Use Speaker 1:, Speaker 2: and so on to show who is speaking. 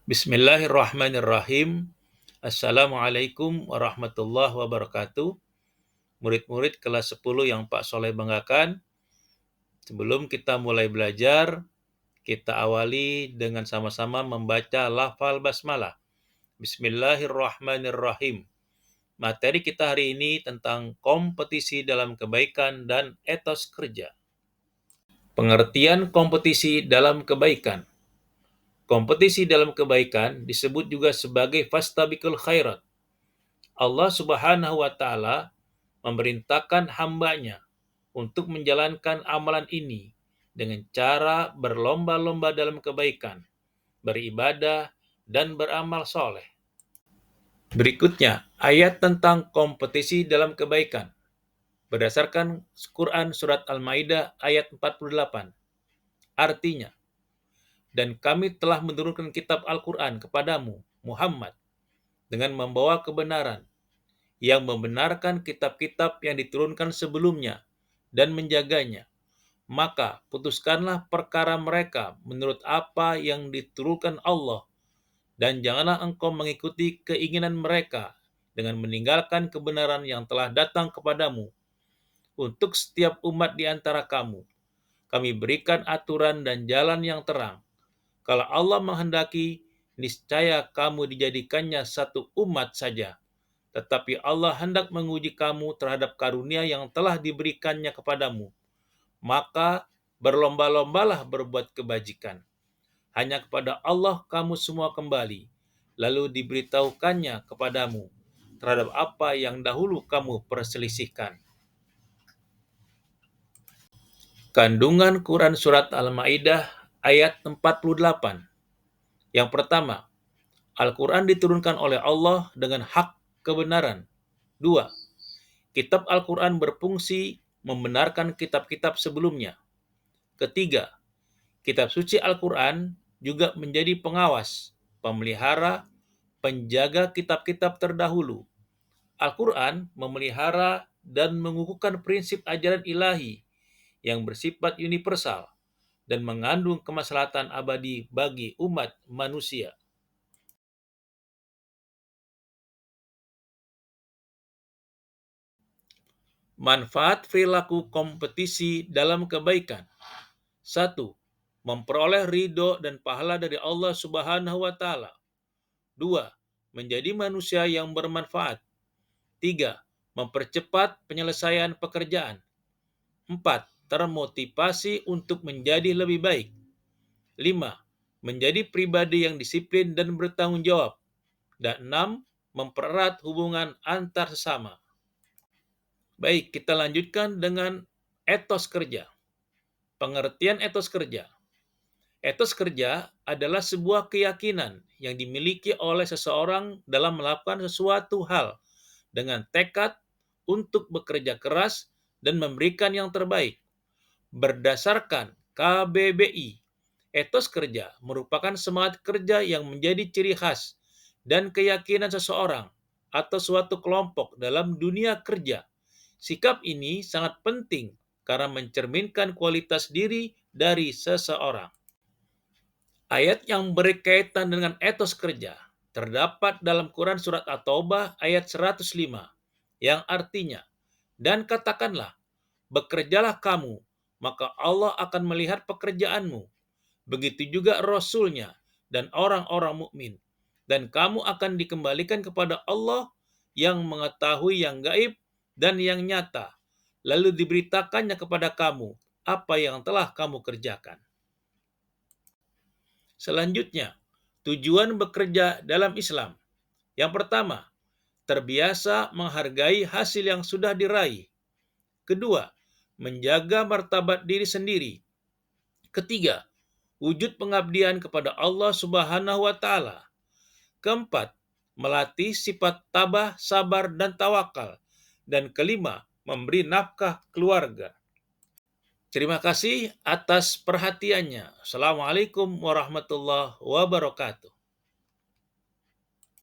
Speaker 1: Bismillahirrahmanirrahim. Assalamualaikum warahmatullahi wabarakatuh. Murid-murid kelas 10 yang Pak Soleh banggakan. Sebelum kita mulai belajar, kita awali dengan sama-sama membaca lafal basmalah. Bismillahirrahmanirrahim. Materi kita hari ini tentang kompetisi dalam kebaikan dan etos kerja. Pengertian kompetisi dalam kebaikan. Kompetisi dalam kebaikan disebut juga sebagai fastabiqul khairat. Allah Subhanahu wa Ta'ala memerintahkan hambanya untuk menjalankan amalan ini dengan cara berlomba-lomba dalam kebaikan, beribadah, dan beramal soleh. Berikutnya, ayat tentang kompetisi dalam kebaikan. Berdasarkan Quran Surat Al-Maidah ayat 48. Artinya, dan kami telah menurunkan kitab Al-Quran kepadamu, Muhammad, dengan membawa kebenaran, yang membenarkan kitab-kitab yang diturunkan sebelumnya dan menjaganya. Maka putuskanlah perkara mereka menurut apa yang diturunkan Allah, dan janganlah engkau mengikuti keinginan mereka dengan meninggalkan kebenaran yang telah datang kepadamu. Untuk setiap umat di antara kamu, kami berikan aturan dan jalan yang terang. Kalau Allah menghendaki, niscaya kamu dijadikannya satu umat saja. Tetapi Allah hendak menguji kamu terhadap karunia yang telah diberikannya kepadamu. Maka berlomba-lombalah berbuat kebajikan. Hanya kepada Allah kamu semua kembali. Lalu diberitahukannya kepadamu terhadap apa yang dahulu kamu perselisihkan. Kandungan Quran Surat Al-Maidah ayat 48. Yang pertama, Al-Quran diturunkan oleh Allah dengan hak kebenaran. 2. Kitab Al-Quran berfungsi membenarkan kitab-kitab sebelumnya. Ketiga, kitab suci Al-Quran juga menjadi pengawas, pemelihara, penjaga kitab-kitab terdahulu. Al-Quran memelihara dan mengukuhkan prinsip ajaran ilahi yang bersifat universal dan mengandung kemaslahatan abadi bagi umat manusia. Manfaat perilaku kompetisi dalam kebaikan. 1. Memperoleh ridho dan pahala dari Allah Subhanahu wa Ta'ala. 2. Menjadi manusia yang bermanfaat. 3. Mempercepat penyelesaian pekerjaan. 4. Termotivasi untuk menjadi lebih baik. 5. Menjadi pribadi yang disiplin dan bertanggung jawab. Dan 6. Mempererat hubungan antar sesama. Baik, kita lanjutkan dengan etos kerja. Pengertian etos kerja. Etos kerja adalah sebuah keyakinan yang dimiliki oleh seseorang dalam melakukan sesuatu hal dengan tekad untuk bekerja keras dan memberikan yang terbaik. Berdasarkan KBBI, etos kerja merupakan semangat kerja yang menjadi ciri khas dan keyakinan seseorang atau suatu kelompok dalam dunia kerja. Sikap ini sangat penting karena mencerminkan kualitas diri dari seseorang. Ayat yang berkaitan dengan etos kerja terdapat dalam Quran Surat At-Taubah ayat 105 yang artinya, dan katakanlah, bekerjalah kamu, maka Allah akan melihat pekerjaanmu. Begitu juga Rasulnya dan orang-orang mukmin. Dan kamu akan dikembalikan kepada Allah yang mengetahui yang gaib dan yang nyata. Lalu diberitakannya kepada kamu apa yang telah kamu kerjakan. Selanjutnya, tujuan bekerja dalam Islam. Yang pertama, terbiasa menghargai hasil yang sudah diraih. Kedua, menjaga martabat diri sendiri. Ketiga, wujud pengabdian kepada Allah Subhanahu wa Ta'ala. Keempat, melatih sifat tabah, sabar, dan tawakal. Dan kelima, memberi nafkah keluarga. Terima kasih atas perhatiannya. Assalamualaikum warahmatullahi wabarakatuh.